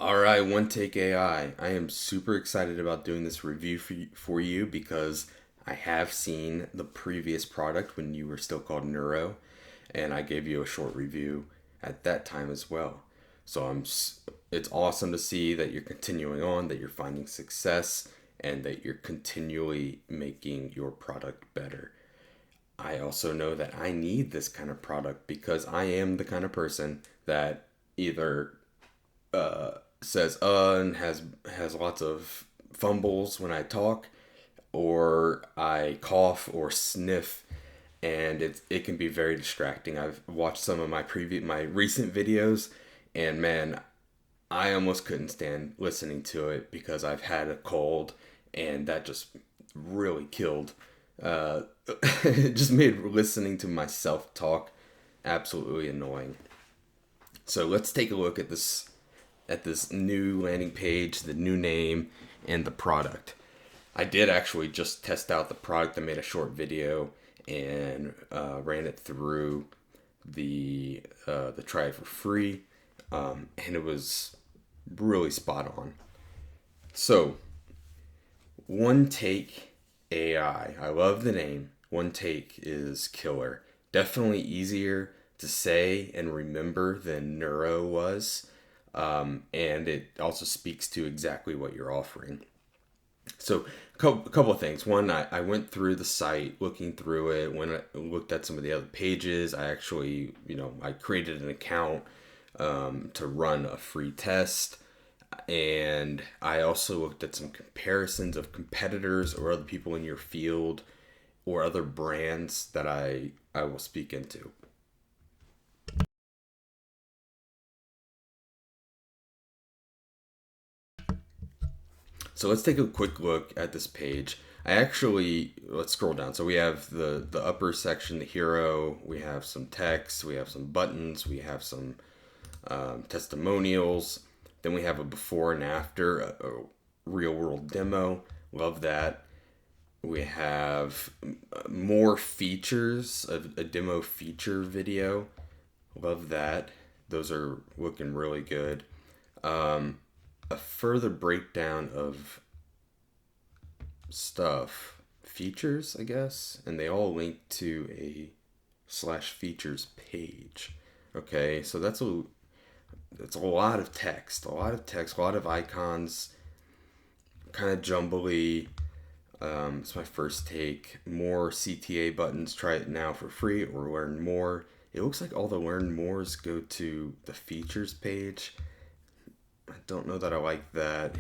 All right, OneTake AI. I am super excited about doing this review for you because I have seen the previous product when you were still called Neuro, and I gave you a short review at that time as well. So it's awesome to see that you're continuing on, that you're finding success, and that you're continually making your product better. I also know that I need this kind of product because I am the kind of person that either says and has lots of fumbles when I talk, or I cough or sniff, and it can be very distracting. I've watched some of my recent videos, and man, I almost couldn't stand listening to it because I've had a cold, and that just really killed. Uh, it just made listening to myself talk absolutely annoying. So let's take a look at this new landing page, the new name, and the product. I did actually just test out the product. I made a short video and ran it through the try it for free, and it was really spot on. So One Take AI. I love the name. One Take is killer. Definitely easier to say and remember than Neuro was. And it also speaks to exactly what you're offering. So, a couple of things. One, I went through the site, looking through it. When I looked at some of the other pages, I actually, I created an account to run a free test. And I also looked at some comparisons of competitors or other people in your field or other brands that I will speak into. So let's take a quick look at this page. Let's scroll down. So we have the upper section, the hero. We have some text. We have some buttons. We have some testimonials. Then we have a before and after, a real world demo. Love that. We have more features, a demo feature video. Love that. Those are looking really good. A further breakdown of stuff, features, I guess, and they all link to a slash features page. Okay, so that's a lot of text, a lot of icons, kind of jumbly. It's my first take. More CTA buttons. Try it now for free or learn more. It looks like all the learn mores go to the features page. I don't know that I like that.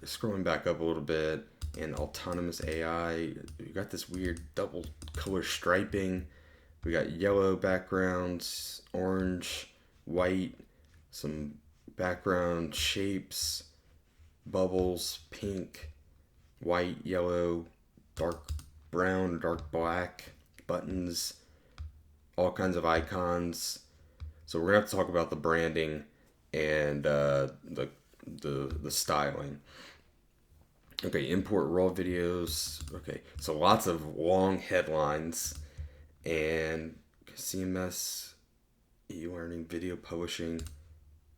Scrolling back up a little bit, and autonomous AI. We got this weird double color striping. We got yellow backgrounds, orange, white, some background shapes, bubbles, pink, white, yellow, dark brown, dark black, buttons, all kinds of icons. So we're gonna have to talk about the branding and the styling. Okay, import raw videos. Okay, so lots of long headlines and CMS, e-learning, video publishing.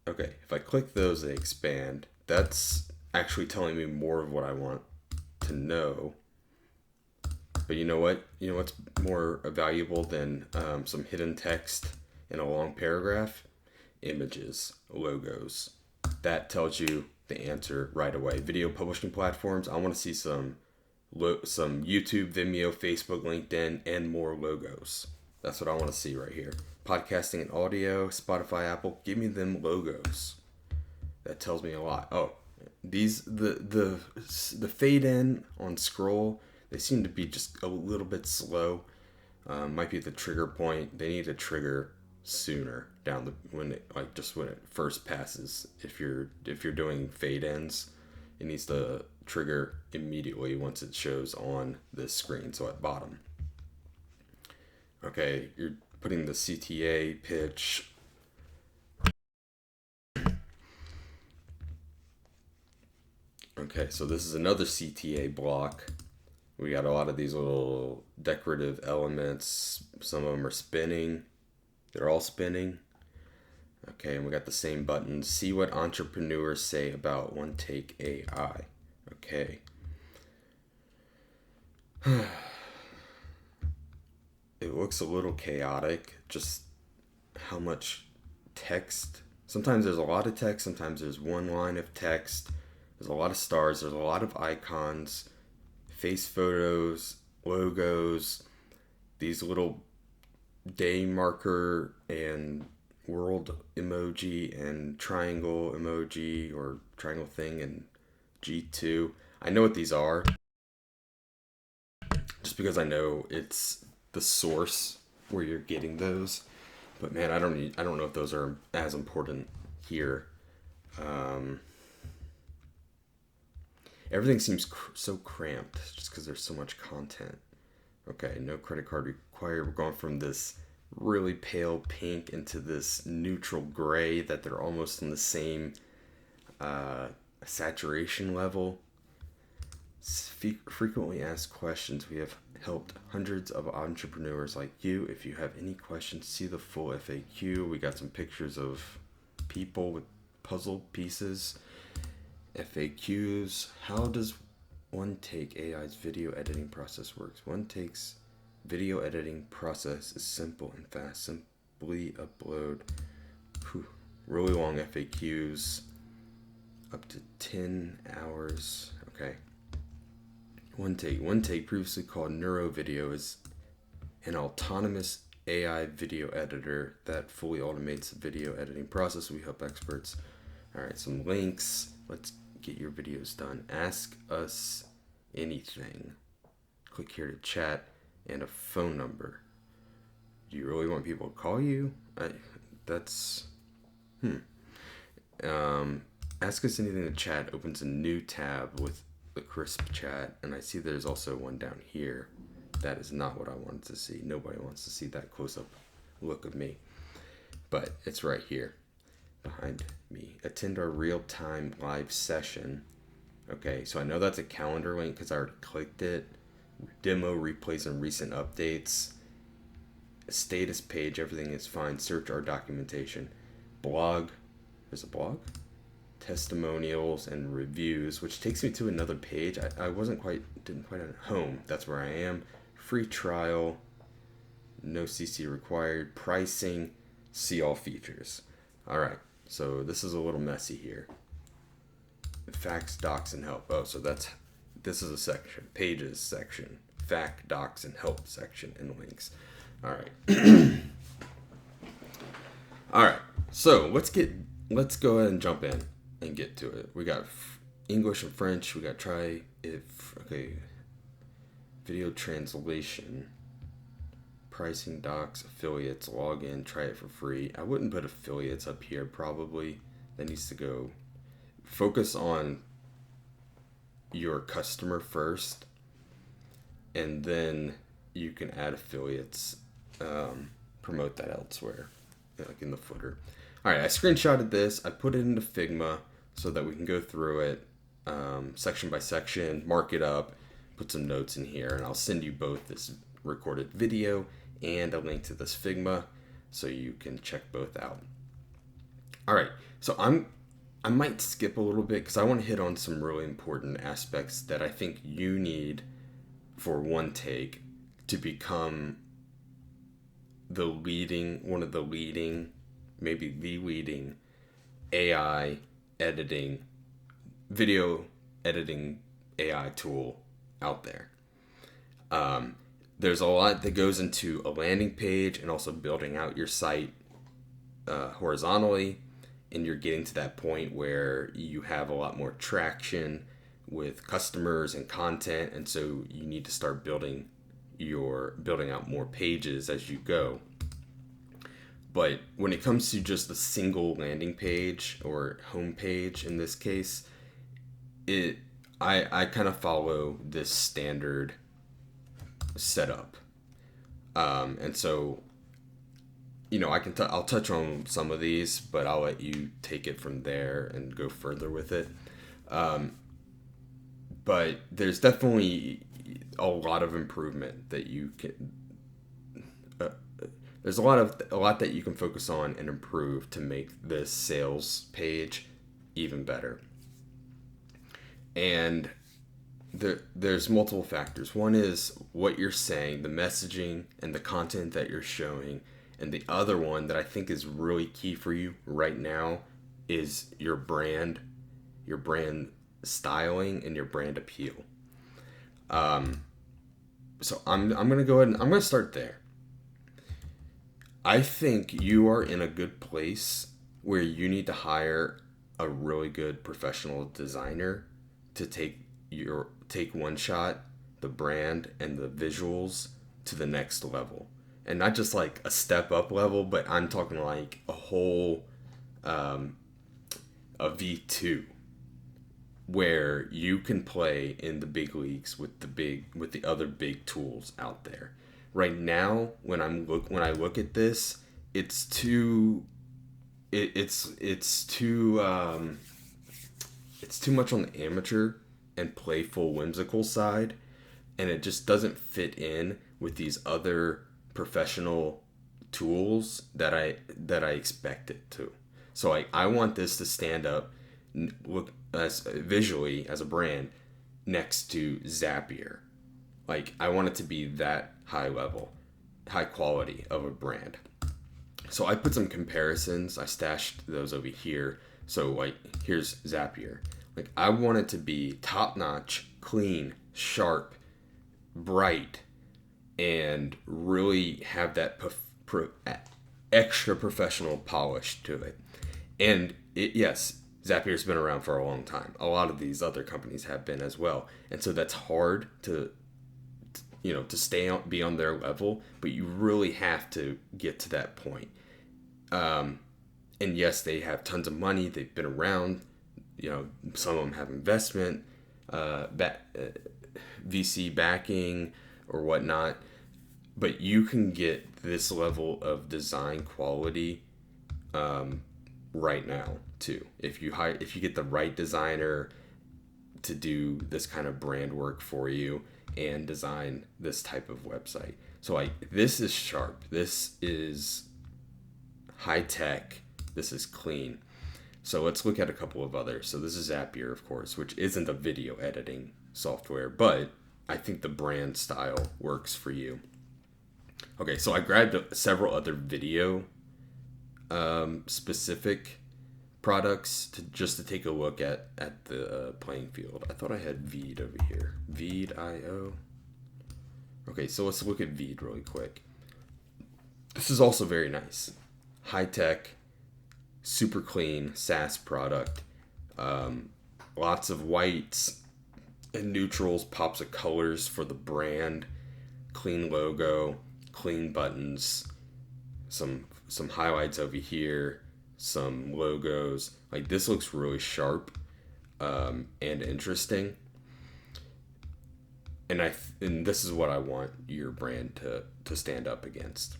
Okay, if I click those, they expand. That's actually telling me more of what I want to know. But you know what? You know what's more valuable than some hidden text in a long paragraph? Images, logos. That tells you the answer right away. Video publishing platforms. I want to see some YouTube, Vimeo, Facebook, LinkedIn, and more logos. That's what I want to see right here. Podcasting and audio, Spotify, Apple. Give me them logos. That tells me a lot. Oh, these the fade in on scroll. They seem to be just a little bit slow. Might be the trigger point. They need to trigger sooner down the when it just when it first passes. If you're doing fade ins, it needs to trigger immediately once it shows on this screen. So at bottom. Okay, you're putting the CTA pitch. Okay, so this is another CTA block. We got a lot of these little decorative elements. Some of them are spinning. They're all spinning. Okay, and we got the same buttons. See what entrepreneurs say about OneTake AI. Okay. It looks a little chaotic, just how much text. Sometimes there's a lot of text, sometimes there's one line of text. There's a lot of stars, there's a lot of icons, face photos, logos, these little day marker and world emoji and triangle emoji or triangle thing and G2. I know what these are just because I know it's the source where you're getting those. But man, I don't know if those are as important here. Um, Everything seems so cramped just because there's so much content. Okay, no credit card required. We're going from this really pale pink into this neutral gray that they're almost in the same saturation level. Frequently asked questions. We have helped hundreds of entrepreneurs like you. If you have any questions, see the full FAQ. We got some pictures of people with puzzle pieces. FAQs. How does OneTake AI's video editing process works? OneTake's video editing process is simple and fast. Simply upload really long FAQs, up to 10 hours. Okay. OneTake, previously called Neuro Video, is an autonomous AI video editor that fully automates the video editing process. We help experts. All right, some links. Let's get your videos done. Ask us anything. Click here to chat and a phone number. Do you really want people to call you? That's ask us anything to chat opens a new tab with the crisp chat, and I see there's also one down here. That is not what I wanted to see. Nobody wants to see that close-up look of me, but it's right here behind me. Attend our real-time live session. Okay, so I know that's a calendar link because I already clicked it. Demo replays and recent updates. A status page, everything is fine. Search our documentation. Blog, there's a blog. Testimonials and reviews, which takes me to another page. I didn't quite at home. That's where I am. Free trial, no CC required. Pricing, see all features. All right, so this is a little messy here. Facts, docs, and help. Oh, so this is a section. Pages section. Fact, docs, and help section, and links. All right. All right. So let's go ahead and jump in and get to it. We got English and French. We got video translation, pricing, docs, affiliates, login, try it for free. I wouldn't put affiliates up here probably. That needs to go. Focus on your customer first, and then you can add affiliates, promote that elsewhere, like in the footer. All right, I screenshotted this. I put it into Figma so that we can go through it section by section, mark it up, put some notes in here, and I'll send you both this recorded video and a link to this Figma so you can check both out. All right, so I might skip a little bit because I want to hit on some really important aspects that I think you need for OneTake to become one of the leading, maybe the leading AI editing, video editing AI tool out there. There's a lot that goes into a landing page and also building out your site horizontally, and you're getting to that point where you have a lot more traction with customers and content, and so you need to start building out more pages as you go. But when it comes to just a single landing page or home page in this case, I kind of follow this standard setup, and so I'll touch on some of these, but I'll let you take it from there and go further with it. But there's definitely a lot of improvement that you can there's a lot that you can focus on and improve to make this sales page even better. And there's multiple factors. One is what you're saying, the messaging and the content that you're showing. And the other one that I think is really key for you right now is your brand styling and your brand appeal. So I'm gonna go ahead and I'm gonna start there. I think you are in a good place where you need to hire a really good professional designer to take OneShot, the brand, and the visuals to the next level. And not just like a step up level, but I'm talking like a whole a V2 where you can play in the big leagues with the other big tools out there. Right now, when I look at this, it's too it's too much on the amateur and playful, whimsical side, and it just doesn't fit in with these other professional tools that I expect it to. So I want this to stand up, look as visually as a brand next to Zapier. Like I want it to be that high level, high quality of a brand. So I put some comparisons. I stashed those over here. So like here's Zapier. Like I want it to be top notch, clean, sharp, bright, and really have that extra professional polish to it. And yes, Zapier's been around for a long time. A lot of these other companies have been as well. And so that's hard to be on their level, but you really have to get to that point. And yes, they have tons of money. They've been around. Some of them have investment, VC backing or whatnot. But you can get this level of design quality right now too. If you get the right designer to do this kind of brand work for you and design this type of website. So this is sharp. This is high tech. This is clean. So let's look at a couple of others. So this is Zapier, of course, which isn't a video editing software, but I think the brand style works for you. Okay, so I grabbed several other video specific products to take a look at the playing field. I thought I had Veed over here. Veed.io. Okay, so let's look at Veed really quick. This is also very nice. High tech, super clean SaaS product. Lots of whites and neutrals, pops of colors for the brand. Clean logo, clean buttons, some highlights over here, some logos. Like this looks really sharp and interesting. And this is what I want your brand to stand up against.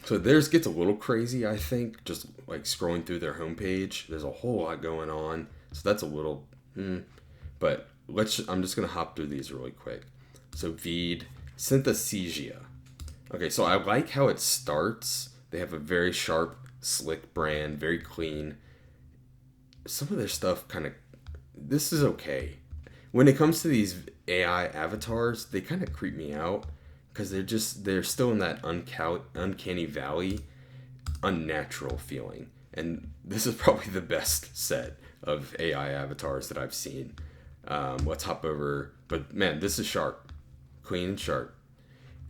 So theirs gets a little crazy, I think, just like scrolling through their homepage. There's a whole lot going on. So that's a little but I'm just gonna hop through these really quick. So Veed, Synthesia. Okay, so I like how it starts. They have a very sharp, slick brand, very clean. Some of their stuff this is okay. When it comes to these AI avatars, they kind of creep me out because they're still in that uncanny valley, unnatural feeling. And this is probably the best set of AI avatars that I've seen. Let's hop over. But man, this is sharp, clean and sharp.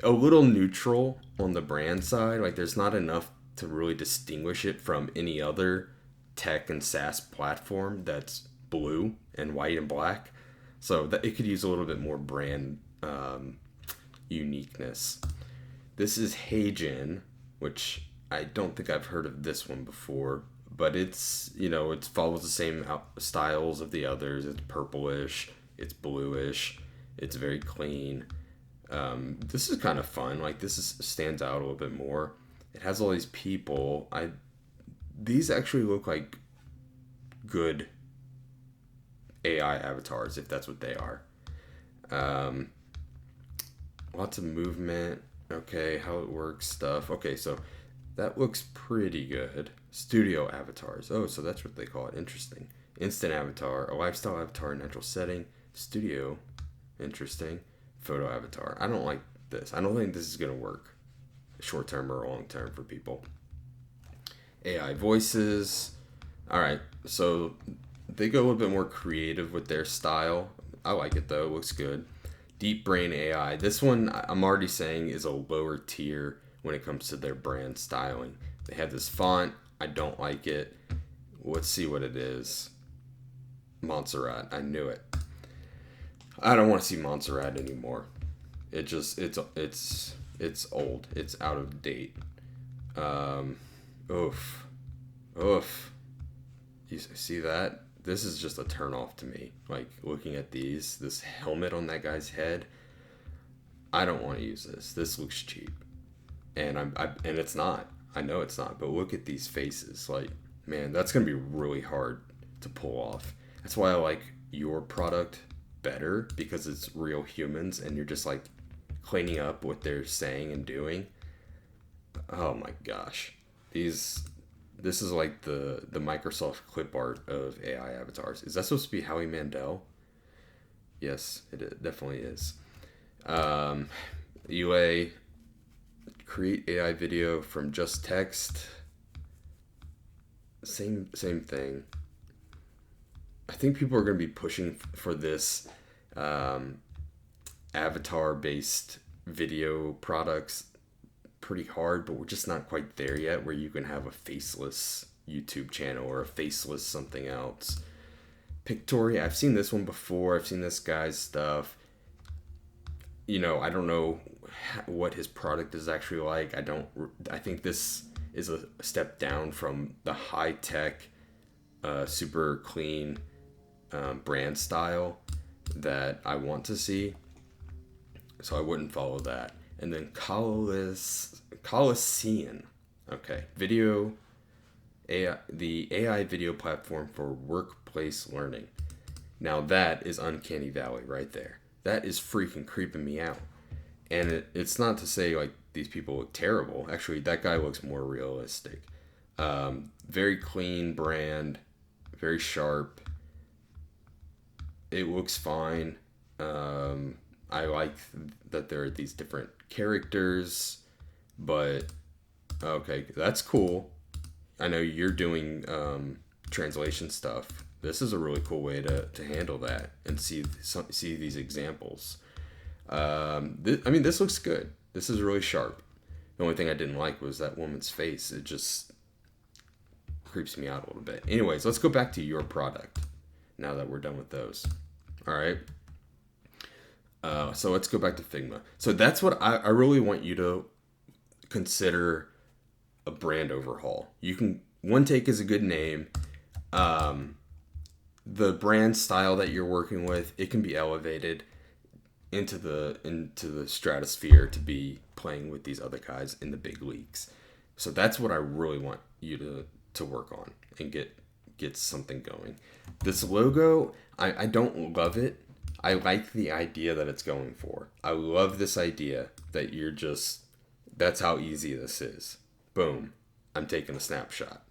A little neutral on the brand side. Like there's not enough to really distinguish it from any other tech and SaaS platform that's blue and white and black. So that it could use a little bit more brand uniqueness. This is Heijin, which I don't think I've heard of this one before, but it follows the same styles of the others. It's purplish, it's bluish, it's very clean. This is kind of fun. Like stands out a little bit more. It has all these people. These actually look like good AI avatars, if that's what they are. Lots of movement. Okay, how it works stuff. Okay, so that looks pretty good. Studio avatars. Oh, so that's what they call it. Interesting. Instant avatar, a lifestyle avatar, natural setting, studio. Interesting. Photo avatar. I don't like this. I don't think this is going to work short term or long term for people. AI voices. All right, so they go a little bit more creative with their style. I like it though. It looks good. Deep Brain AI. This one I'm already saying is a lower tier when it comes to their brand styling. They have this font. I don't like it. Let's see what it is. Montserrat. I knew it. I don't want to see Montserrat anymore. It just it's old. It's out of date. Um, oof, oof. You see that? This is just a turn off to me. Like looking at this helmet on that guy's head. I don't want to use this. This looks cheap, and and it's not. I know it's not. But look at these faces. Like, man, that's gonna be really hard to pull off. That's why I like your product better because it's real humans, and you're just like cleaning up what they're saying and doing. Oh my gosh, these this is like the Microsoft clip art of AI avatars. Is that supposed to be Howie Mandel? Yes, definitely is. Um, UA create AI video from just text. Same thing. I think people are going to be pushing for this um, avatar based video products pretty hard, but we're just not quite there yet where you can have a faceless YouTube channel or a faceless something else. Pictory, I've seen this one before. I've seen this guy's stuff. I don't know what his product is actually like. I think this is a step down from the high tech, super clean brand style that I want to see. So I wouldn't follow that. And then Colisean. Okay. Video AI, the AI video platform for workplace learning. Now that is Uncanny Valley right there. That is freaking creeping me out. And it's not to say like these people look terrible. Actually, that guy looks more realistic. Very clean brand, very sharp. It looks fine. I like that there are these different characters, but okay, that's cool. I know you're doing translation stuff. This is a really cool way to handle that and see these examples. This looks good. This is really sharp. The only thing I didn't like was that woman's face. It just creeps me out a little bit. Anyways, let's go back to your product now that we're done with those. All right. So let's go back to Figma. So that's what I really want you to consider a brand overhaul. OneTake is a good name. The brand style that you're working with, it can be elevated into the stratosphere to be playing with these other guys in the big leagues. So that's what I really want you to work on and get something going. This logo, I don't love it. I like the idea that it's going for. I love this idea that that's how easy this is. Boom. I'm taking a snapshot.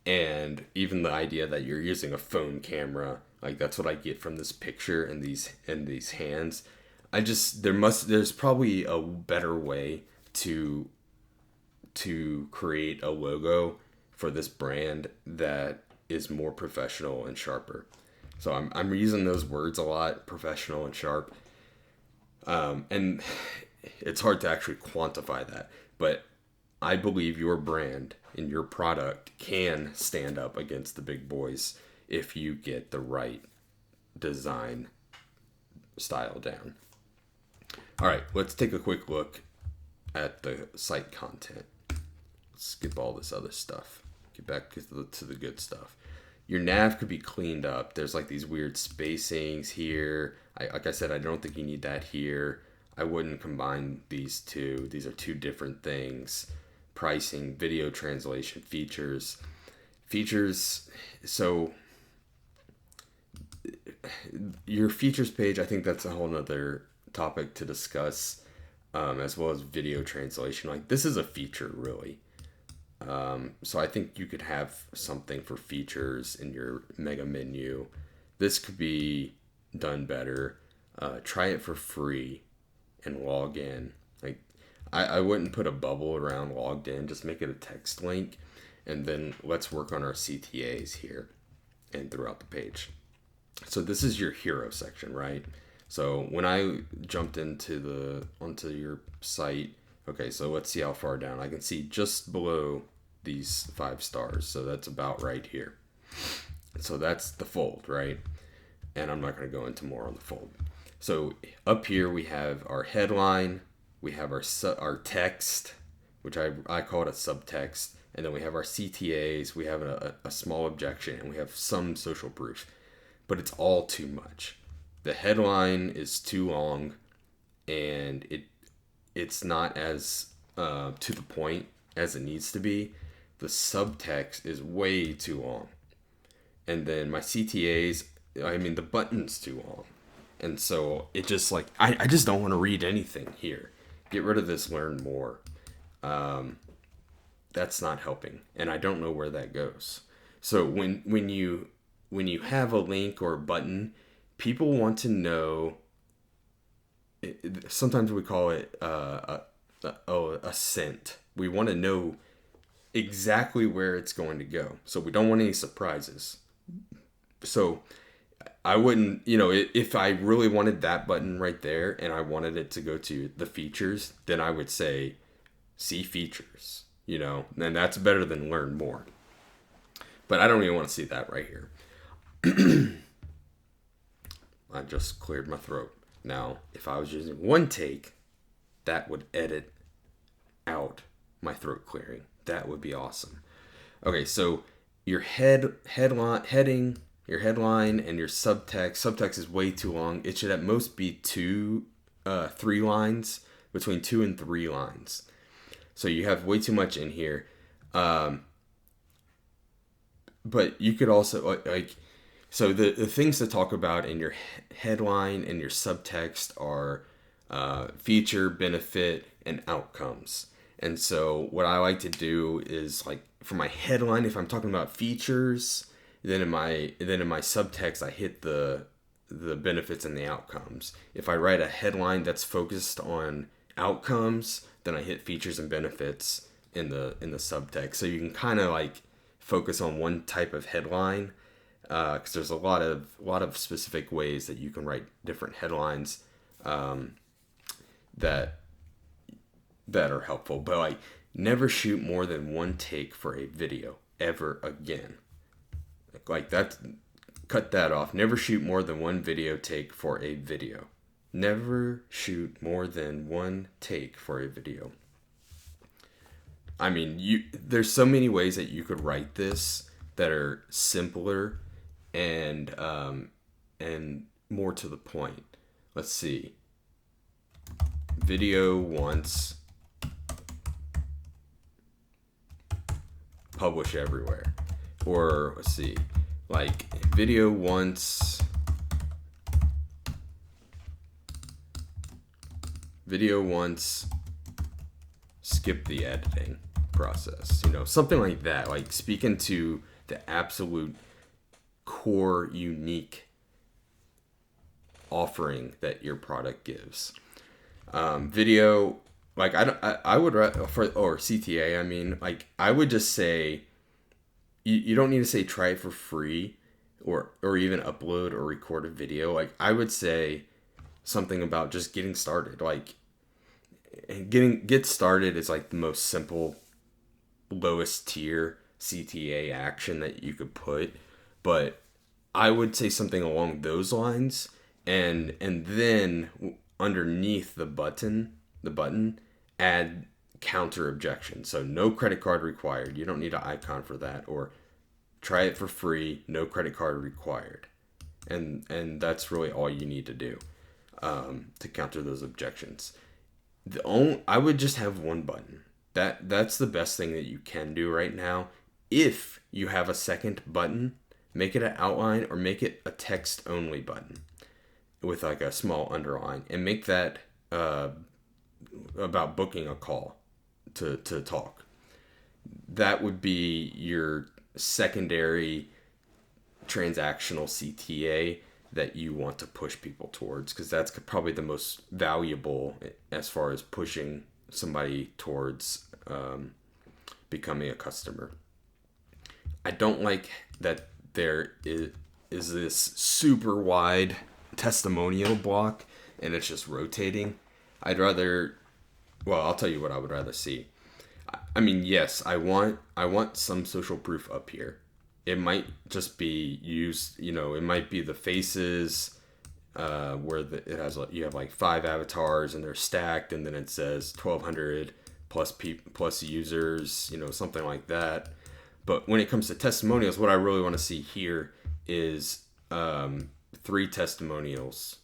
And even the idea that you're using a phone camera, like that's what I get from this picture and these hands. There's probably a better way to create a logo for this brand that is more professional and sharper. So I'm using those words a lot, professional and sharp. And it's hard to actually quantify that, but I believe your brand and your product can stand up against the big boys if you get the right design style down. All right, let's take a quick look at the site content. Let's skip all this other stuff. Get back to the good stuff. Your nav could be cleaned up. There's like these weird spacings here. Like I said, I don't think you need that here. I wouldn't combine these two. These are two different things. Pricing, video translation, features. So your features page, I think that's a whole nother topic to discuss. as well as video translation. Like this is a feature really. So I think you could have something for features in your mega menu. This could be done better. Try it for free and log in. Like I wouldn't put a bubble around logged in, just make it a text link, and then let's work on our CTAs here and throughout the page. So this is your hero section, right? So when I jumped onto your site, okay, so let's see how far down. I can see just below these 5 stars, so that's about right here. So that's the fold, right? And I'm not going to go into more on the fold. So up here we have our headline, we have our text, which I call it a subtext, and then we have our CTAs, we have a small objection, and we have some social proof. But it's all too much. The headline is too long, and it's not as to the point as it needs to be. The subtext is way too long. And then my CTAs, I mean, the button's too long. And so it just like, I just don't want to read anything here. Get rid of this learn more. That's not helping. And I don't know where that goes. So when you have a link or a button, people want to know, sometimes we call it a scent. We want to know exactly where it's going to go. So we don't want any surprises. So I wouldn't, if I really wanted that button right there and I wanted it to go to the features, then I would say see features, and that's better than learn more. But I don't even want to see that right here. I just cleared my throat. Now, if I was using OneTake, that would edit out my throat clearing. That would be awesome. Okay, so your headline, your headline, and your subtext. Subtext is way too long. It should at most be 3 lines, between 2 and 3 lines. So you have way too much in here. But you could also so the things to talk about in your headline and your subtext are feature, benefit, and outcomes. And so what I like to do is, like, for my headline, if I'm talking about features, then in my subtext I hit the benefits and the outcomes. If I write a headline that's focused on outcomes, then I hit features and benefits in the subtext. So you can kind of like focus on one type of headline, because there's a lot of specific ways that you can write different headlines that are helpful. But like, never shoot more than 1 take for a video ever again. Like that, cut that off. Never shoot more than 1 video take for a video. Never shoot more than 1 take for a video. I mean, there's so many ways that you could write this that are simpler and more to the point. Let's see. Video once, publish everywhere. Or let's see, like video once, skip the editing process, something like that. Like speaking to the absolute core unique offering that your product gives. Video, like I would or CTA, I mean, like I would just say you don't need to say try it for free or even upload or record a video. Like I would say something about just getting started. Like get started is like the most simple, lowest tier CTA action that you could put. But I would say something along those lines, and then underneath the button add counter objection. So no credit card required. You don't need an icon for that. Or try it for free, no credit card required. And that's really all you need to do to counter those objections. I would just have 1 button. That's the best thing that you can do right now. If you have a second button, make it an outline or make it a text only button with like a small underline, and make that about booking a call to talk. That would be your secondary transactional CTA that you want to push people towards, because that's probably the most valuable as far as pushing somebody towards becoming a customer. I don't like that there is this super wide testimonial block and it's just rotating. I'd rather, well, I'll tell you what I would rather see. I mean, yes, I want some social proof up here. It might just be used, it might be the faces, where it has, you have like 5 avatars and they're stacked, and then it says 1,200 plus users, something like that. But when it comes to testimonials, what I really want to see here is 3 testimonials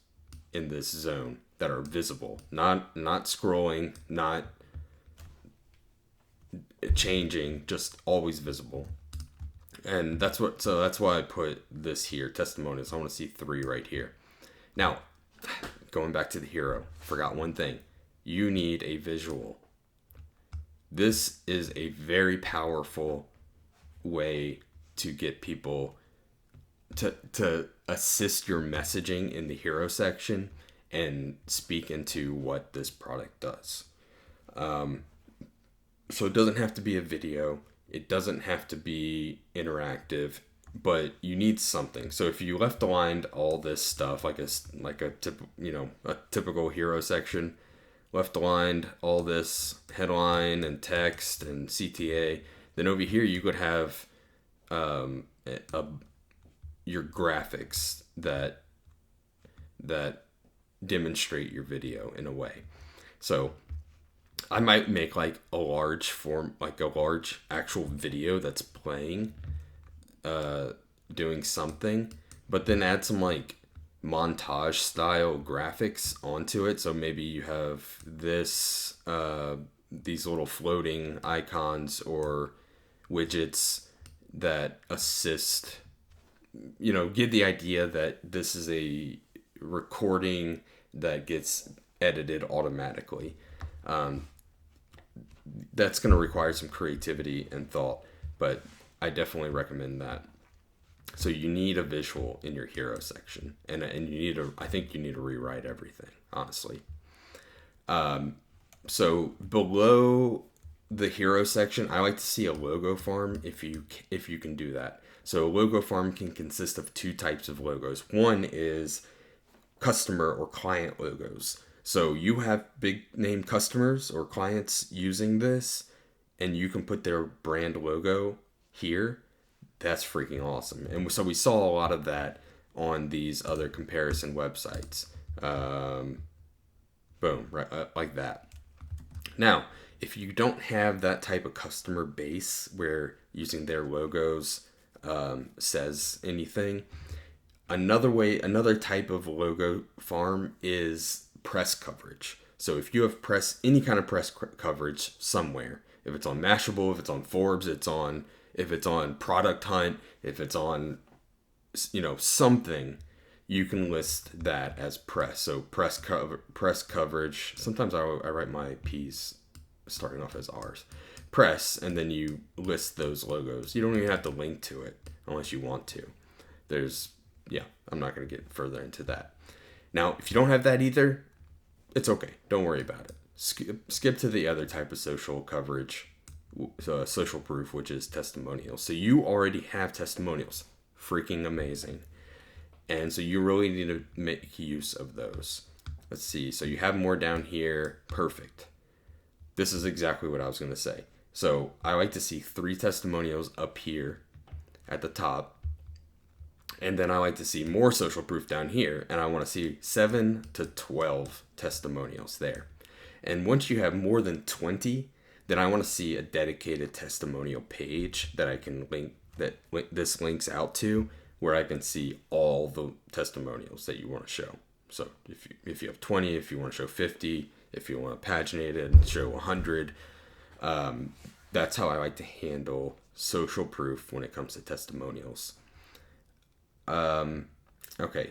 in this zone that are visible, not scrolling, not changing, just always visible. And that's why I put this here, testimonials. I want to see 3 right here. Now, going back to the hero, forgot one thing. You need a visual. This is a very powerful way to get people to assist your messaging in the hero section and speak into what this product does. So it doesn't have to be a video. It doesn't have to be interactive, but you need something. So if you left aligned all this stuff like a typical hero section, left aligned all this headline and text and CTA, then over here you could have your graphics that demonstrate your video in a way. So I might make like a large actual video that's playing, doing something, but then add some like montage style graphics onto it. So maybe you have these little floating icons or widgets that assist, give the idea that this is a recording that gets edited automatically. That's going to require some creativity and thought, but I definitely recommend that. So you need a visual in your hero section, and I think you need to rewrite everything, honestly. So below the hero section, I like to see a logo farm if you can do that. So a logo farm can consist of 2 types of logos. One is customer or client logos. So you have big name customers or clients using this, and you can put their brand logo here. That's freaking awesome. And so we saw a lot of that on these other comparison websites. Boom, right, like that. Now, if you don't have that type of customer base where using their logos says anything, another type of logo farm is press coverage. So if you have any kind of press coverage somewhere, if it's on Mashable, if it's on Forbes, if it's on Product Hunt, if it's on something, you can list that as press. So press coverage. Sometimes I write my P's starting off as R's. Press, and then you list those logos. You don't even have to link to it unless you want to. I'm not going to get further into that. Now, if you don't have that either, it's okay. Don't worry about it. Skip to the other type of social coverage, social proof, which is testimonials. So you already have testimonials. Freaking amazing. And so you really need to make use of those. Let's see. So you have more down here. Perfect. This is exactly what I was going to say. So I like to see 3 testimonials up here at the top. And then I like to see more social proof down here. And I want to see 7 to 12 testimonials there. And once you have more than 20, then I want to see a dedicated testimonial page that I can link, this links out to, where I can see all the testimonials that you want to show. So if you have 20, if you want to show 50, if you want to paginate it and show 100, that's how I like to handle social proof when it comes to testimonials. Okay,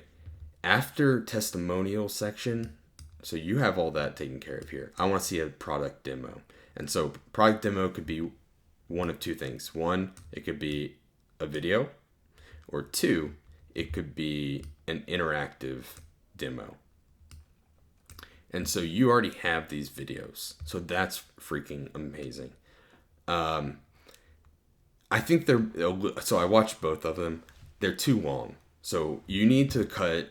after testimonial section, So you have all that taken care of here. I want to see a product demo. And so product demo could be one of two things. One, it could be a video, or two, it could be an interactive demo. And so you already have these videos. So that's freaking amazing. I think so I watched both of them. They're too long. So you need to cut.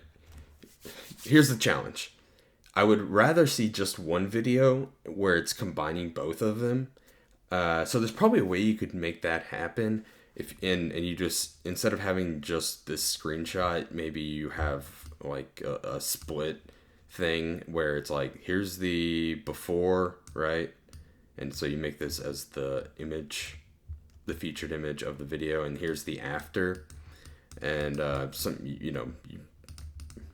Here's the challenge. I would rather see just one video where it's combining both of them. So there's probably a way you could make that happen. And you just, instead of having just this screenshot, maybe you have like a split thing where it's like, here's the before, right? And so you make this as the image, the featured image of the video, and here's the after. And you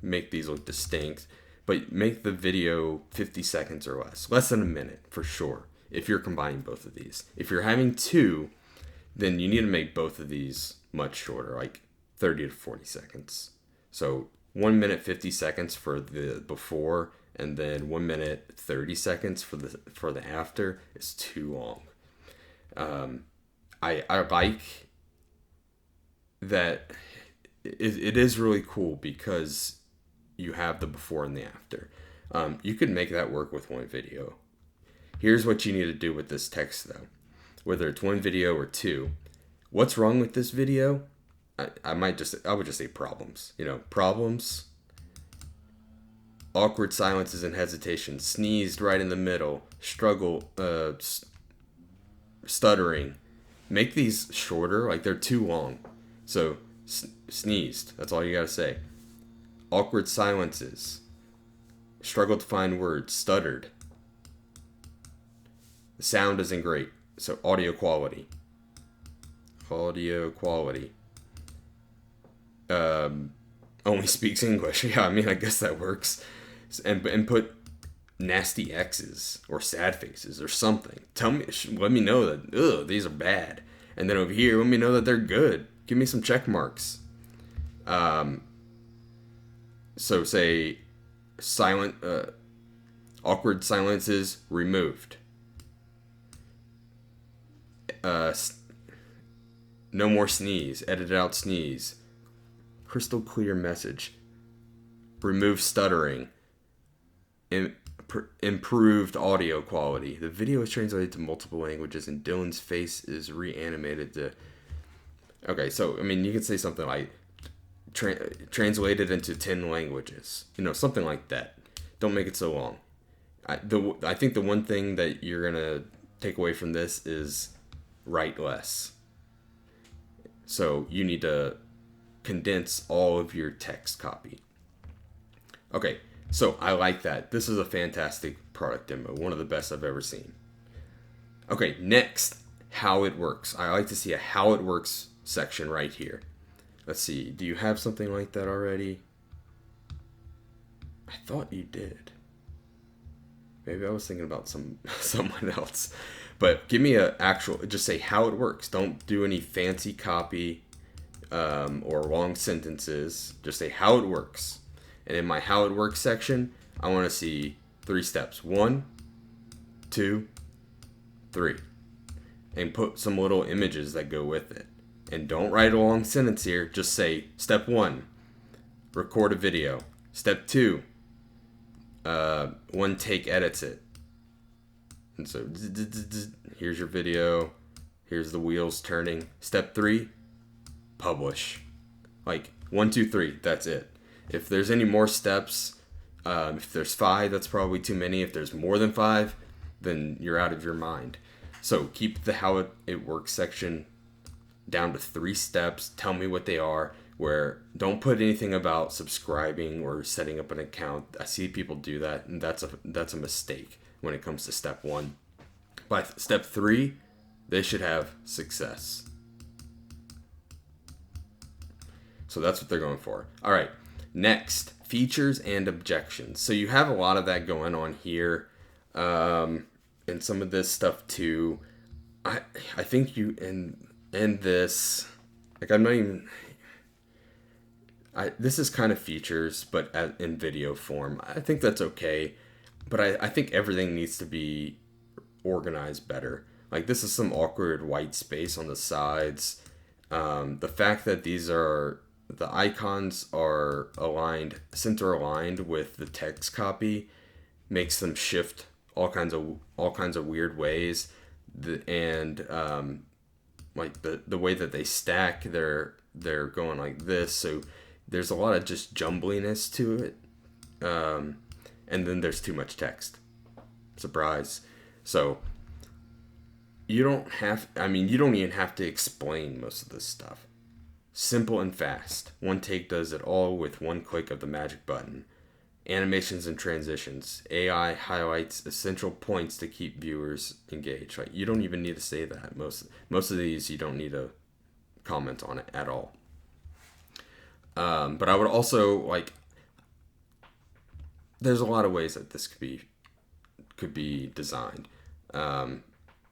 make these look distinct. But make the video 50 seconds or less than a minute for sure, if you're combining both of these. If you're having two, then you need to make both of these much shorter, like 30 to 40 seconds. So 1 minute 50 seconds for the before, and then 1 minute 30 seconds for the after is too long. I like that it is really cool because you have the before and the after. You could make that work with one video. Here's what you need to do with this text though. Whether it's one video or two, what's wrong with this video? I would just say problems. Problems, awkward silences and hesitation, sneezed right in the middle, struggle, stuttering. Make these shorter, like they're too long. So sneezed, that's all you gotta say. Awkward silences, struggled to find words, stuttered. The sound isn't great, so audio quality. Only speaks English. Yeah, I guess that works. And put nasty X's or sad faces or something. Let me know that these are bad. And then over here, let me know that they're good. Give me some check marks. So say awkward silences removed. No more sneeze. Edit out sneeze. Crystal clear message. Remove stuttering. Improved audio quality. The video is translated to multiple languages and Dylan's face is reanimated to... Okay, so, you could say something like translated into 10 languages. Something like that. Don't make it so long. I think the one thing that you're going to take away from this is write less. So you need to condense all of your text copy. Okay, so I like that. This is a fantastic product demo. One of the best I've ever seen. Okay, next, how it works. I like to see a how it works section right here. Let's see. Do you have something like that already? I thought you did. Maybe I was thinking about someone else. But give me just say how it works. Don't do any fancy copy or long sentences. Just say how it works. And in my how it works section, I want to see 3 steps. 1, 2, 3. And put some little images that go with it. And don't write a long sentence here. Just say, step 1, record a video. Step 2, OneTake edits it. And so, here's your video. Here's the wheels turning. Step 3, publish. Like, 1, 2, 3, that's it. If there's any more steps, if there's 5, that's probably too many. If there's more than 5, then you're out of your mind. So keep the how it works section down to 3 steps. Tell me what they are. Where don't put anything about subscribing or setting up an account. I see people do that, and that's a mistake when it comes to step 1. By step 3, they should have success. So that's what they're going for. All right. Next, features and objections. So you have a lot of that going on here, and some of this stuff too. I think you in this, like I'm not even. This is kind of features, but in video form. I think that's okay. But I think everything needs to be organized better. Like this is some awkward white space on the sides. The fact that the icons are center aligned with the text copy makes them shift all kinds of weird ways. And like the way that they stack, they're going like this. So there's a lot of just jumbliness to it. And then there's too much text. Surprise. So you don't even have to explain most of this stuff. Simple and fast. OneTake does it all with one click of the magic button. Animations and transitions. AI highlights essential points to keep viewers engaged. Like you don't even need to say that. Most of these you don't need to comment on it at all. But I would also like. There's a lot of ways that this could be designed, and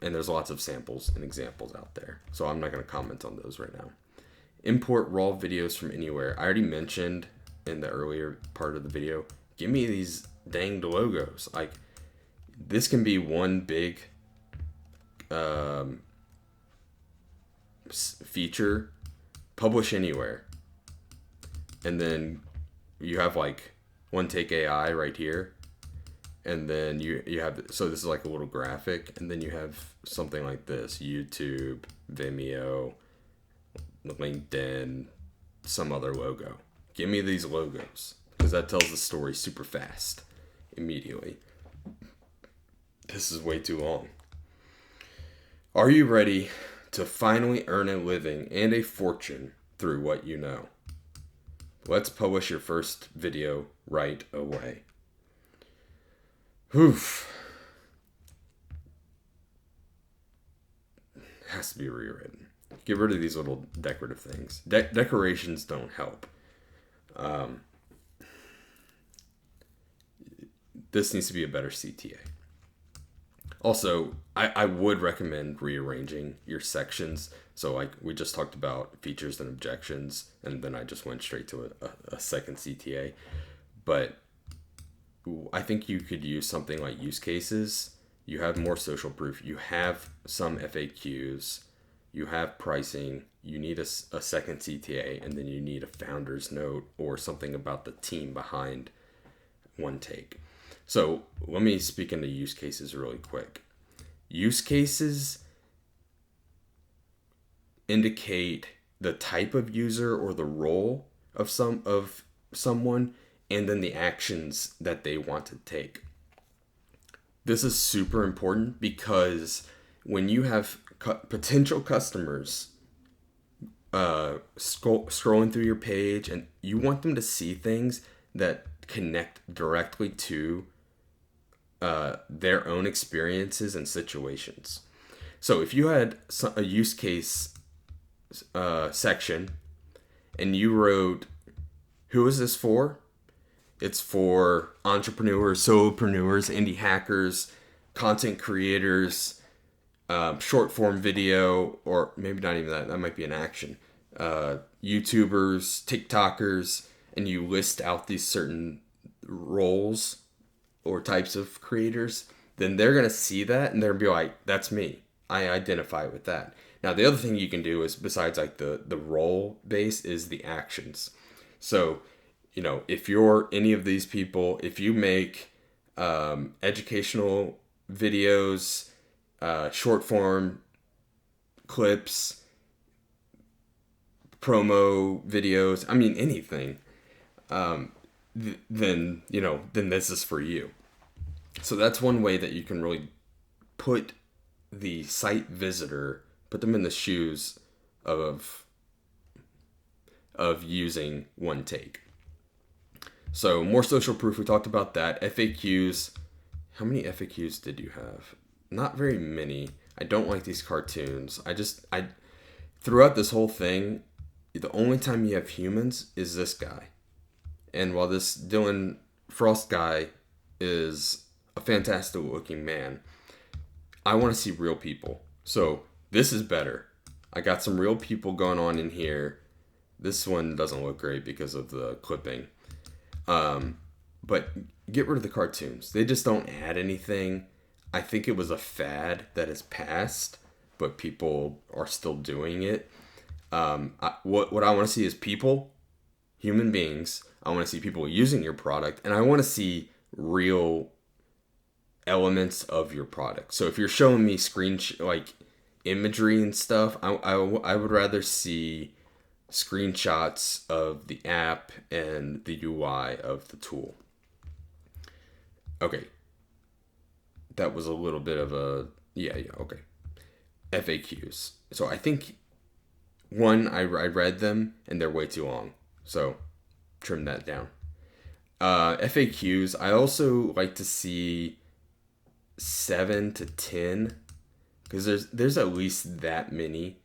there's lots of samples and examples out there. So I'm not going to comment on those right now. Import raw videos from anywhere. I already mentioned in the earlier part of the video. Give me these danged logos. Like this can be one big feature. Publish anywhere, and then you have like OneTake AI right here, and then you have, so this is like a little graphic, and then you have something like this: YouTube, Vimeo, LinkedIn, some other logo. Give me these logos because that tells the story super fast, immediately. This is way too long. Are you ready to finally earn a living and a fortune through what you know? Let's publish your first video right away. Oof. Has to be rewritten. Get rid of these little decorative things. Decorations don't help. This needs to be a better CTA. Also, I would recommend rearranging your sections. So like we just talked about features and objections, and then I just went straight to a second CTA. But I think you could use something like use cases. You have more social proof. You have some FAQs. You have pricing. You need a second CTA, and then you need a founder's note or something about the team behind OneTake. So let me speak into use cases really quick. Use cases indicate the type of user or the role of someone, and then the actions that they want to take. This is super important because when you have potential customers scrolling through your page, and you want them to see things that connect directly to their own experiences and situations. So if you had a use case section and you wrote, who is this for? It's for entrepreneurs, solopreneurs, indie hackers, content creators, short form video, or maybe not even that might be an action, YouTubers, TikTokers, and you list out these certain roles or types of creators, then they're going to see that and they're going to be like, that's me. I identify with that. Now, the other thing you can do is, besides like the role base, is the actions. So, you know, if you're any of these people, if you make educational videos, short form clips, promo videos, I mean, anything, then this is for you. So that's one way that you can really put the site visitor, put them in the shoes of using OneTake. So more social proof, we talked about that. FAQs, how many FAQs did you have? Not very many. I don't like these cartoons. I throughout this whole thing, the only time you have humans is this guy. And while this Dylan Frost guy is a fantastic looking man, I want to see real people. So this is better. I got some real people going on in here. This one doesn't look great because of the clipping. but get rid of the cartoons. They just don't add anything. I think it was a fad that has passed, but people are still doing it. What I want to see is people, human beings. I want to see people using your product, and I want to see real elements of your product. So if you're showing me like imagery and stuff, I would rather see screenshots of the app and the UI of the tool. Okay, that was a little bit of a okay. FAQs. So I think I read them and they're way too long, so trim that down. FAQs, I also like to see 7 to 10, because there's at least that many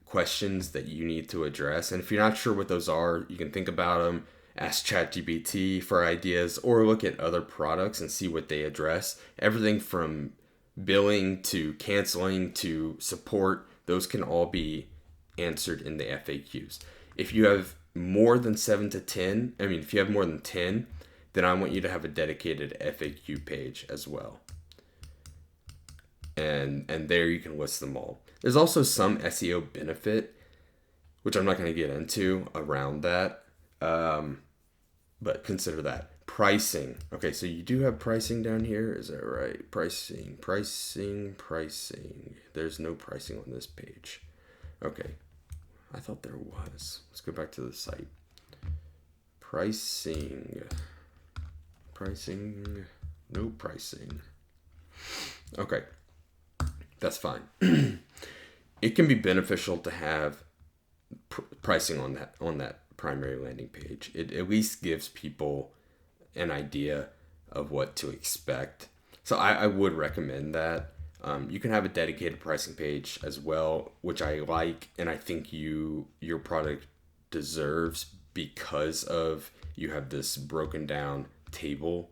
questions that you need to address. And if you're not sure what those are, you can think about them, ask ChatGPT for ideas, or look at other products and see what they address. Everything from billing to canceling to support, those can all be answered in the FAQs. If you have more than 7 to 10, if you have more than 10, then I want you to have a dedicated FAQ page as well. And there you can list them all. There's also some SEO benefit, which I'm not going to get into around that, but consider that. Pricing. Okay, so you do have pricing down here. Is that right? Pricing. There's no pricing on this page. Okay, I thought there was. Let's go back to the site. Pricing. No pricing. Okay, that's fine. It can be beneficial to have pricing on that primary landing page. It at least gives people an idea of what to expect. So I would recommend that. You can have a dedicated pricing page as well, which I like, and I think your product deserves, because of you have this broken down table,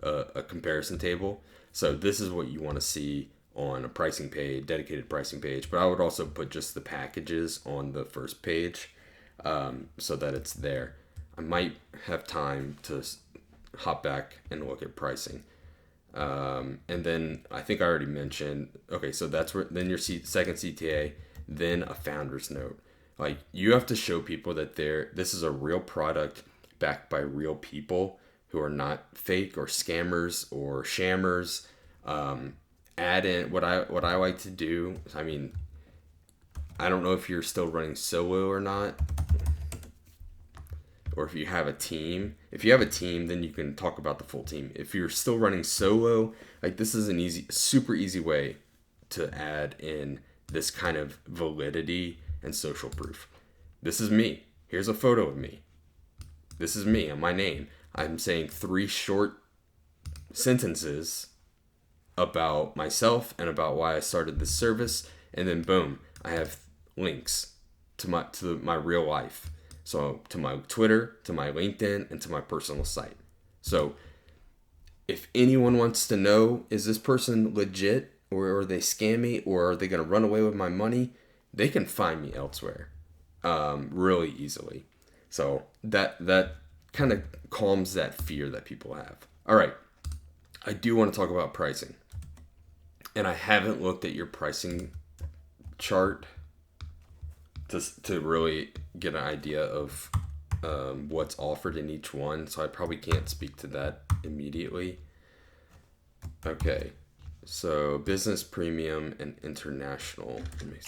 a comparison table. So this is what you want to see on a pricing page, dedicated pricing page. But I would also put just the packages on the first page, so that it's there. I might have time to hop back and look at pricing. And then I think I already mentioned, okay, so that's where, then your second CTA, then a founder's note. Like, you have to show people that this is a real product backed by real people who are not fake or scammers or shammers. Add in what I like to do. I don't know if you're still running solo or not, or if you have a team. If you have a team, then you can talk about the full team. If you're still running solo, like, this is super easy way to add in this kind of validity and social proof. This is me. Here's a photo of me. This is me and my name. I'm saying 3 short sentences about myself and about why I started this service, and then boom, I have links to my real life. So to my Twitter, to my LinkedIn, and to my personal site. So if anyone wants to know, is this person legit, or are they scammy, or are they going to run away with my money, they can find me elsewhere really easily. So that kind of calms that fear that people have. All right, I do want to talk about pricing. And I haven't looked at your pricing chart to really get an idea of what's offered in each one. So I probably can't speak to that immediately. Okay, so business, premium, and international. Let me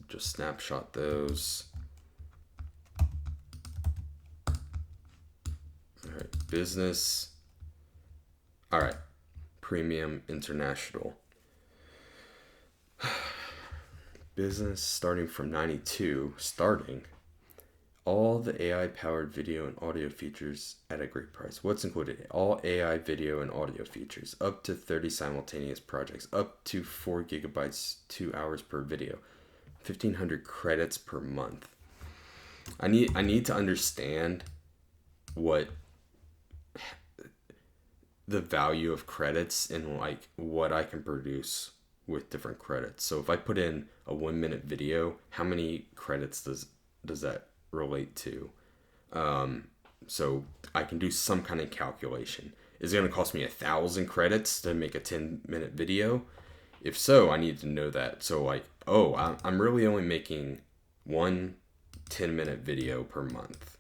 just snapshot those. All right, business. All right, premium, international. Business starting from 92, all the AI powered video and audio features at a great price. What's included? All AI video and audio features, up to 30 simultaneous projects, up to 4 gigabytes, 2 hours per video, 1,500 credits per month. I need to understand what the value of credits and like what I can produce with different credits. So if I put in a 1-minute video, how many credits does that relate to? so I can do some kind of calculation. Is it going to cost me 1,000 credits to make a 10-minute video? If so, I need to know that. So like, oh, I'm really only making one 10-minute video per month.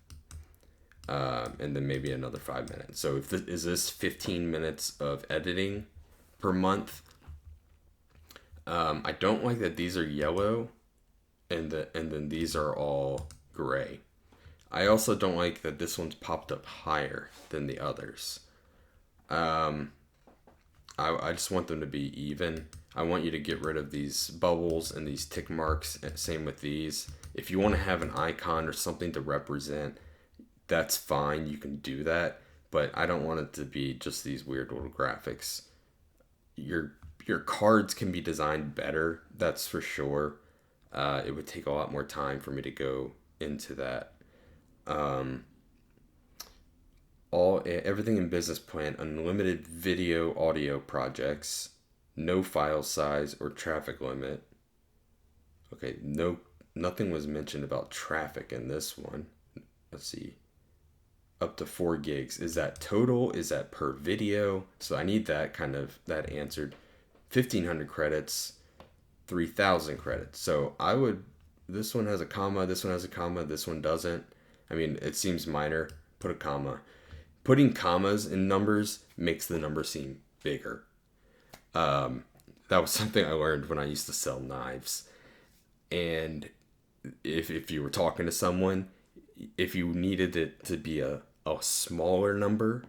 And then maybe another 5 minutes. So is this 15 minutes of editing per month? I don't like that these are yellow and then these are all gray. I also don't like that this one's popped up higher than the others. I just want them to be even. I want you to get rid of these bubbles and these tick marks. Same with these. If you want to have an icon or something to represent, that's fine. You can do that. But I don't want it to be just these weird little graphics. Your cards can be designed better. That's for sure. It would take a lot more time for me to go into that. Everything in business plan, unlimited video audio projects, no file size or traffic limit. Okay, nothing was mentioned about traffic in this one. Let's see. Up to 4 gigs. Is that total? Is that per video? So I need that answered. 1,500 credits, 3,000 credits. So this one has a comma, this one has a comma, this one doesn't. I mean, it seems minor. Put a comma. Putting commas in numbers makes the number seem bigger. That was something I learned when I used to sell knives. And if you were talking to someone, if you needed it to be a smaller number,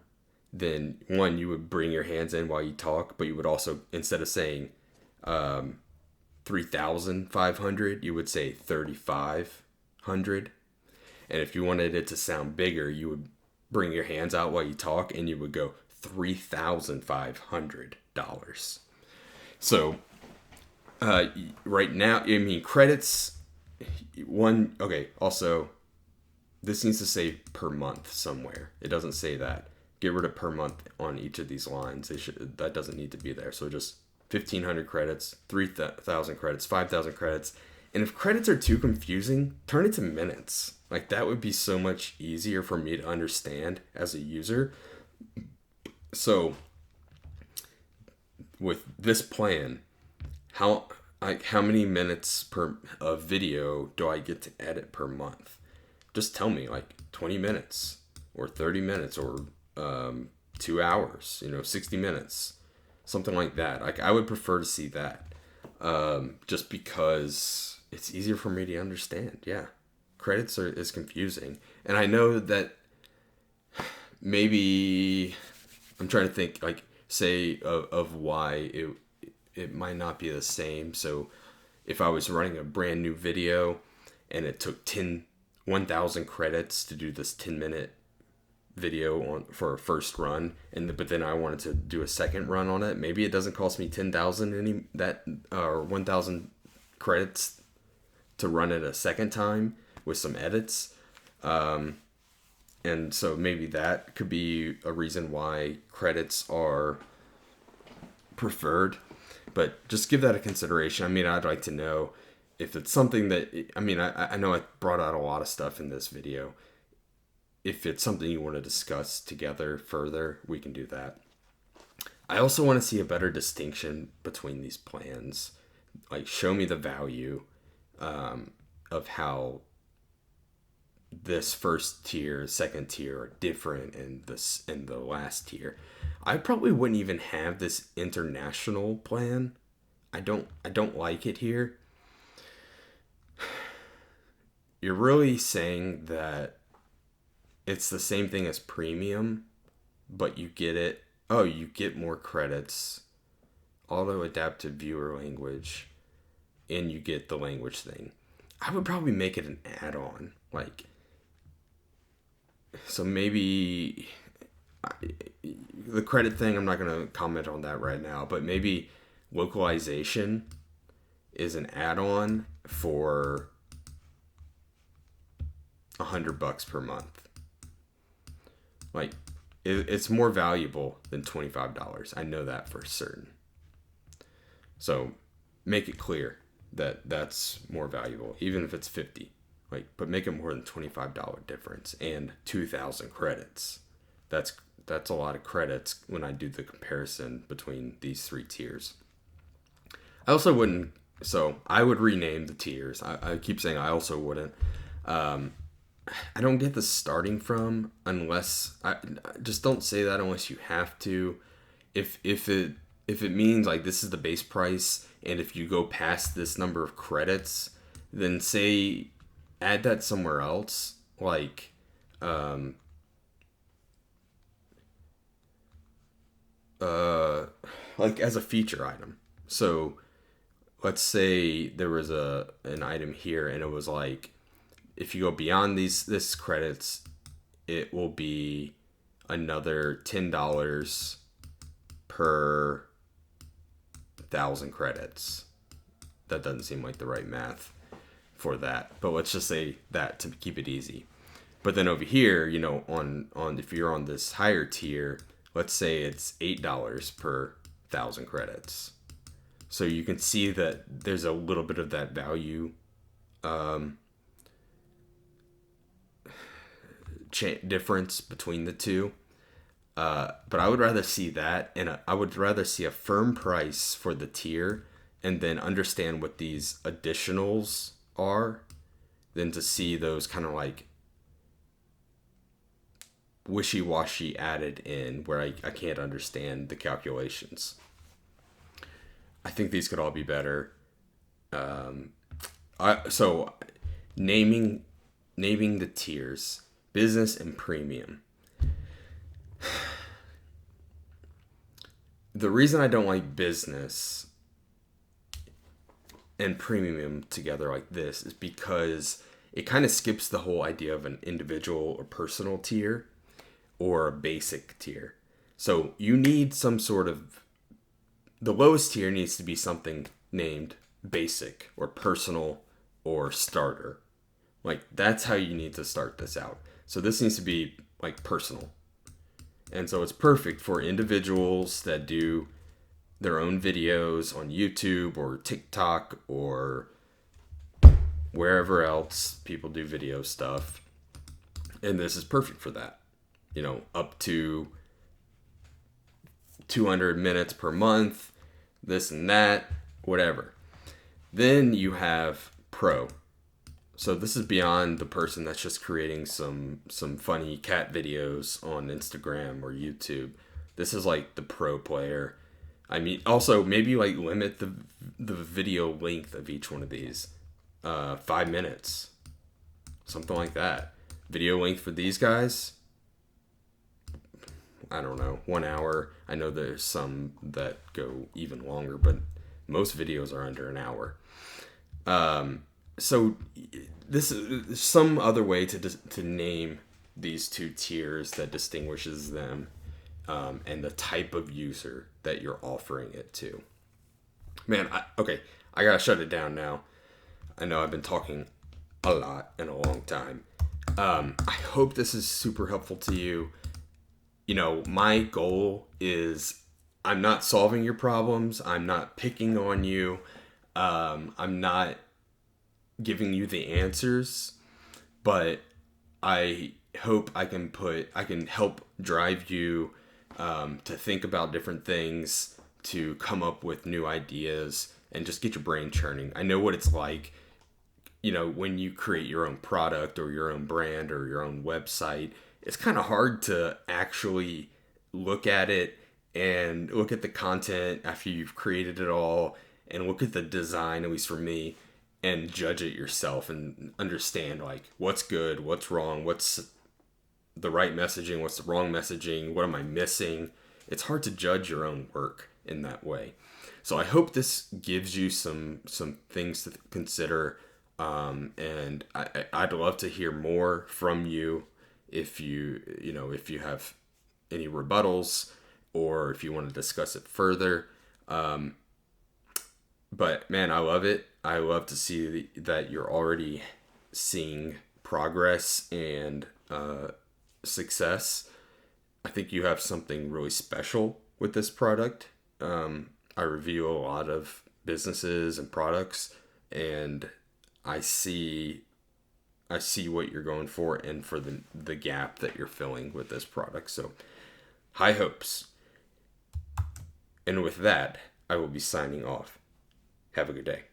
then one, you would bring your hands in while you talk, but you would also, instead of saying 3,500, you would say 3,500. And if you wanted it to sound bigger, you would bring your hands out while you talk and you would go $3,500. So right now, I mean, credits, okay, also, this needs to say per month somewhere. It doesn't say that. Get rid of per month on each of these lines. That doesn't need to be there. So just 1,500 credits, 3,000 credits, 5,000 credits. And if credits are too confusing, turn it to minutes. Like, that would be so much easier for me to understand as a user. So with this plan, how many minutes of video do I get to edit per month? Just tell me, like 20 minutes or 30 minutes or 2 hours, 60 minutes, something like that. Like, I would prefer to see that, just because it's easier for me to understand. Yeah, credits is confusing, and I know that maybe I'm trying to think, like, say of why it might not be the same. So if I was running a brand new video and it took 1,000 credits to do this 10-minute video for a first run, but then I wanted to do a second run on it, maybe it doesn't cost me 10,000 or 1,000 credits to run it a second time with some edits. And so maybe that could be a reason why credits are preferred. But just give that a consideration. I mean, I'd like to know if it's something that, I mean, I know I brought out a lot of stuff in this video. If it's something you want to discuss together further, we can do that. I also want to see a better distinction between these plans. Like, show me the value of how this first tier, second tier are different in the last tier. I probably wouldn't even have this international plan. I don't like it here. You're really saying that it's the same thing as premium, but you get more credits, auto adaptive viewer language, and you get the language thing. I would probably make it an add-on. Like, so maybe the credit thing, I'm not going to comment on that right now, but maybe localization is an add-on for $100 per month. Like, it's more valuable than $25. I know that for certain. So make it clear that that's more valuable, even if it's 50. Like, but make it more than $25 difference and 2,000 credits. That's that's a lot of credits when I do the comparison between these three tiers. I also wouldn't. So I would rename the tiers. I keep saying I also wouldn't. Um, I don't get the starting from unless I just don't say that unless you have to. If it means like this is the base price, and if you go past this number of credits, then say add that somewhere else, um, uh, like as a feature item. So let's say there was an item here, and it was like if you go beyond this credits, it will be another $10 per 1,000 credits. That doesn't seem like the right math for that, but let's just say that to keep it easy. But then over here, on if you're on this higher tier, let's say it's $8 per 1,000 credits. So you can see that there's a little bit of that value um, difference between the two. But I would rather see that, and I would rather see a firm price for the tier, and then understand what these additionals are, than to see those kind of like wishy-washy added in where I can't understand the calculations. I think these could all be better. So naming the tiers, business and premium. The reason I don't like business and premium together like this is because it kind of skips the whole idea of an individual or personal tier or a basic tier. So you need some sort of, the lowest tier needs to be something named basic or personal or starter. Like that's how you need to start this out. So this needs to be like personal. And so it's perfect for individuals that do their own videos on YouTube or TikTok or wherever else people do video stuff. And this is perfect for that. Up to 200 minutes per month, this and that, whatever. Then you have pro. So this is beyond the person that's just creating some funny cat videos on Instagram or YouTube. This is like the pro player. I mean, also maybe like limit the video length of each one of these. 5 minutes, something like that. Video length for these guys, I don't know, 1 hour. I know there's some that go even longer, but most videos are under an hour. So this is some other way to name these two tiers that distinguishes them, and the type of user that you're offering it to. Man, I gotta shut it down now. I know I've been talking a lot in a long time. I hope this is super helpful to you. My goal is I'm not solving your problems. I'm not picking on you. I'm not giving you the answers, but I hope I can help drive you to think about different things, to come up with new ideas, and just get your brain churning. I know what it's like, when you create your own product or your own brand or your own website. It's kind of hard to actually look at it and look at the content after you've created it all and look at the design, at least for me, and judge it yourself and understand like what's good, what's wrong, what's the right messaging, what's the wrong messaging, what am I missing. It's hard to judge your own work in that way. So I hope this gives you some things to consider, and I'd love to hear more from you if you have any rebuttals or if you want to discuss it further. But man, I love it. I love to see that you're already seeing progress and success. I think you have something really special with this product. I review a lot of businesses and products, and I see I see what you're going for and for the gap that you're filling with this product. So high hopes. And with that, I will be signing off. Have a good day.